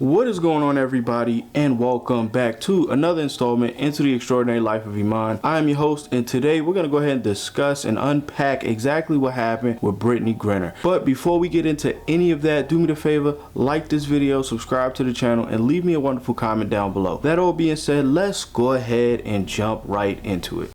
What is going on, everybody, and welcome back to another installment into the extraordinary life of Emon. I am your host, and today we're going to go ahead and discuss and unpack exactly what happened with Brittney Griner. But before we get into any of that, do me the favor, like this video, subscribe to the channel, and leave me a wonderful comment down below. That all being said, let's go ahead and jump right into it.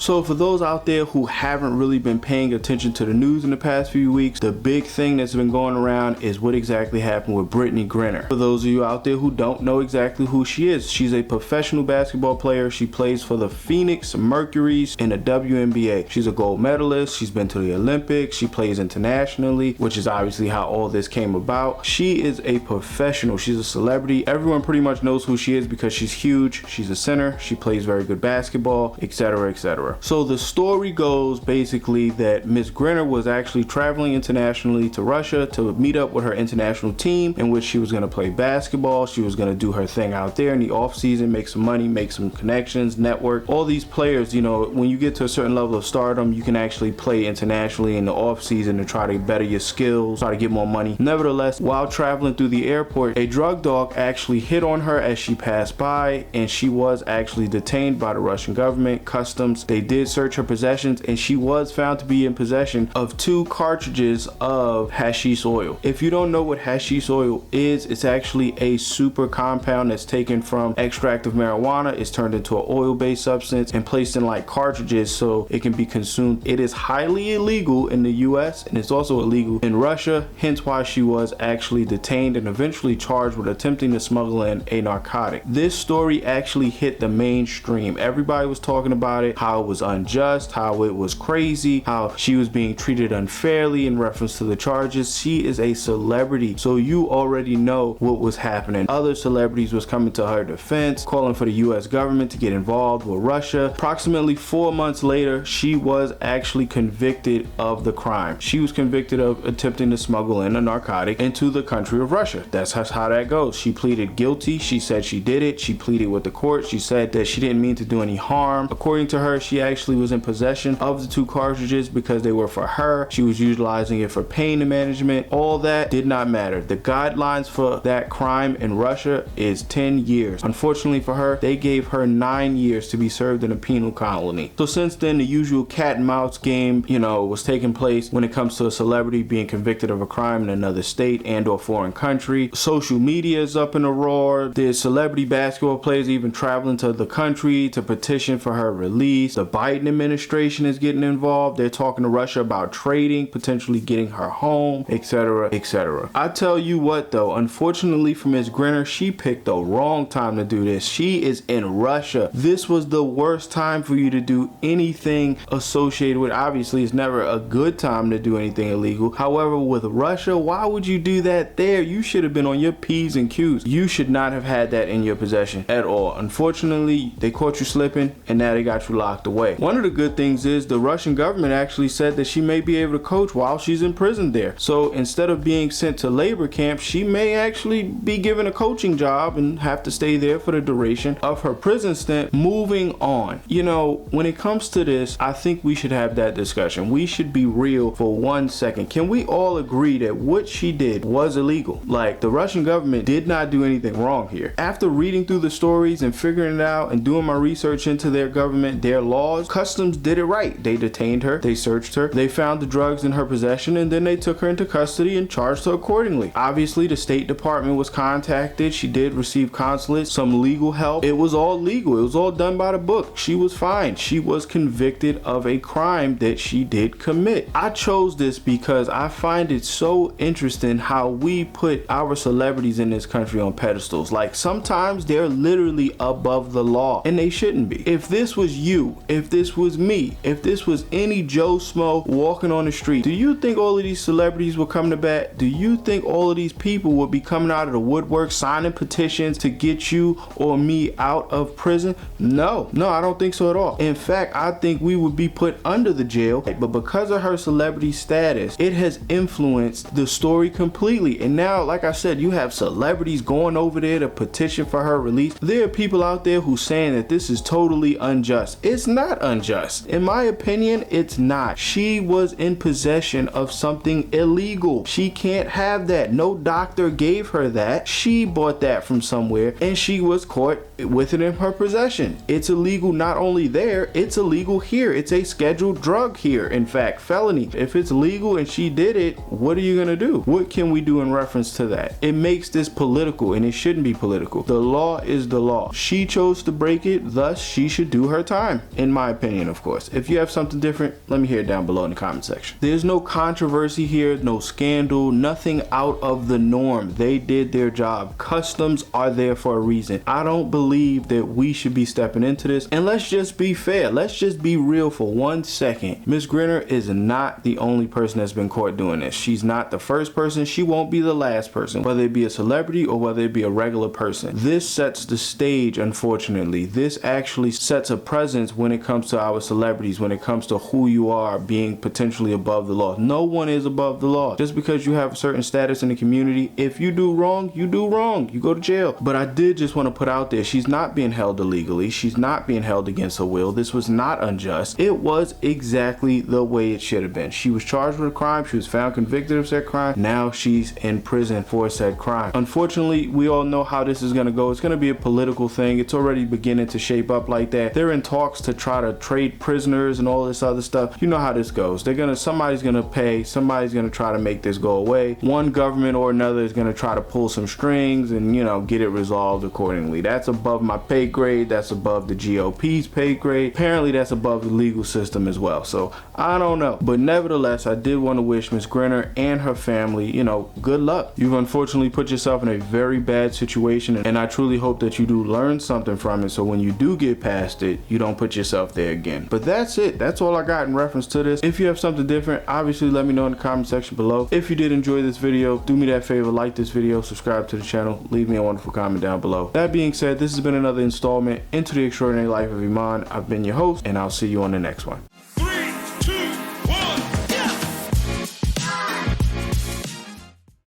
So for those out there who haven't really been paying attention to the news in the past few weeks, the big thing that's been going around is what exactly happened with Brittney Griner. For those of you out there who don't know exactly who she is, she's a professional basketball player. She plays for the Phoenix Mercury's in the WNBA. She's a gold medalist. She's been to the Olympics. She plays internationally, which is obviously how all this came about. She is a professional. She's a celebrity. Everyone pretty much knows who she is because she's huge. She's a center. She plays very good basketball, etc., etc. So the story goes basically that Miss Griner was actually traveling internationally to Russia to meet up with her international team, in which she was going to play basketball. She was going to do her thing out there in the off season, make some money, make some connections, network. All these players, you know, when you get to a certain level of stardom, you can actually play internationally in the off season to try to better your skills, try to get more money. Nevertheless, while traveling through the airport, a drug dog actually hit on her as she passed by, and she was actually detained by the Russian government, customs. They did search her possessions, and she was found to be in possession of 2 cartridges of hashish oil. If you don't know what hashish oil is, it's actually a super compound that's taken from extract of marijuana. It's turned into an oil-based substance and placed in like cartridges so it can be consumed. It is highly illegal in the US, and it's also illegal in Russia, hence why she was actually detained and eventually charged with attempting to smuggle in a narcotic. This story actually hit the mainstream. Everybody was talking about it, how it was unjust, how it was crazy, how she was being treated unfairly in reference to the charges. She is a celebrity, so you already know what was happening. Other celebrities was coming to her defense, calling for the US government to get involved with Russia. Approximately 4 months later, she was actually convicted of the crime. She was convicted of attempting to smuggle in a narcotic into the country of Russia. That's how that goes. She pleaded guilty. She said she did it. She pleaded with the court. She said that she didn't mean to do any harm. According to her, she actually was in possession of the 2 cartridges because they were for her. She was utilizing it for pain management. All that did not matter. The guidelines for that crime in Russia is 10 years. Unfortunately for her, they gave her 9 years to be served in a penal colony. So since then, the usual cat and mouse game, you know, was taking place when it comes to a celebrity being convicted of a crime in another state and or foreign country. Social media is up in a roar. There's celebrity basketball players even traveling to the country to petition for her release. The Biden administration is getting involved. They're talking to Russia about trading, potentially getting her home, etc., etc. I tell you what though, unfortunately for Ms. Griner, she picked the wrong time to do this. She is in Russia. This was the worst time for you to do anything associated with, obviously it's never a good time to do anything illegal. However, with Russia, why would you do that there? You should have been on your P's and Q's. You should not have had that in your possession at all. Unfortunately, they caught you slipping and now they got you locked away. One of the good things is the Russian government actually said that she may be able to coach while she's in prison there. So instead of being sent to labor camp, she may actually be given a coaching job and have to stay there for the duration of her prison stint. Moving on, you know, when it comes to this, I think we should have that discussion. We should be real for 1 second. Can we all agree that what she did was illegal? Like, the Russian government did not do anything wrong here. After reading through the stories and figuring it out and doing my research into their government, their laws, customs did it right. They detained her, they searched her, they found the drugs in her possession, and then they took her into custody and charged her accordingly. Obviously, the State Department was contacted. She did receive consulate, some legal help. It was all legal. It was all done by the book. She was fine. She was convicted of a crime that she did commit. I chose this because I find it so interesting how we put our celebrities in this country on pedestals. Like, sometimes they're literally above the law, and they shouldn't be. If this was you, if this was me, if this was any Joe Smo walking on the street, do you think all of these celebrities would come to bat? Do you think all of these people would be coming out of the woodwork signing petitions to get you or me out of prison? No, I don't think so at all. In fact, I think we would be put under the jail, but because of her celebrity status, it has influenced the story completely. And now, like I said, you have celebrities going over there to petition for her release. There are people out there who saying that this is totally unjust. It's not. not unjust. In my opinion, it's not. She was in possession of something illegal. She can't have that. No doctor gave her that. She bought that from somewhere and she was caught with it in her possession. It's illegal not only there, it's illegal here. It's a scheduled drug here. In fact, felony. If it's legal and she did it, what are you gonna do? What can we do in reference to that? It makes this political, and it shouldn't be political. The law is the law. She chose to break it, thus she should do her time, in my opinion, of course. If you have something different, let me hear it down below in the comment section. There's no controversy here, no scandal, nothing out of the norm. They did their job. Customs are there for a reason. I don't believe that we should be stepping into this. And let's just be fair. Let's just be real for 1 second. Ms. Griner is not the only person that's been caught doing this. She's not the first person. She won't be the last person, whether it be a celebrity or whether it be a regular person. This sets the stage, unfortunately. This actually sets a presence when it comes to our celebrities, when it comes to who you are being potentially above the law. No one is above the law. Just because you have a certain status in the community, if you do wrong, you do wrong. You go to jail. But I did just want to put out there, she's not being held illegally. She's not being held against her will. This was not unjust. It was exactly the way it should have been. She was charged with a crime. She was found convicted of said crime. Now she's in prison for said crime. Unfortunately, we all know how this is going to go. It's going to be a political thing. It's already beginning to shape up like that. They're in talks to try to trade prisoners and all this other stuff. You know how this goes. Somebody's going to pay. Somebody's going to try to make this go away. One government or another is going to try to pull some strings and, you know, get it resolved accordingly. That's above my pay grade. That's above the GOP's pay grade. Apparently that's above the legal system as well. So I don't know. But nevertheless, I did want to wish Ms. Griner and her family, you know, good luck. You've unfortunately put yourself in a very bad situation, and I truly hope that you do learn something from it, so when you do get past it, you don't put yourself there again. But that's it. That's all I got in reference to this. If you have something different, obviously let me know in the comment section below. If you did enjoy this video, do me that favor, like this video, subscribe to the channel, leave me a wonderful comment down below. That being said, this has been another installment into the extraordinary life of Emon. I've been your host, and I'll see you on the next one.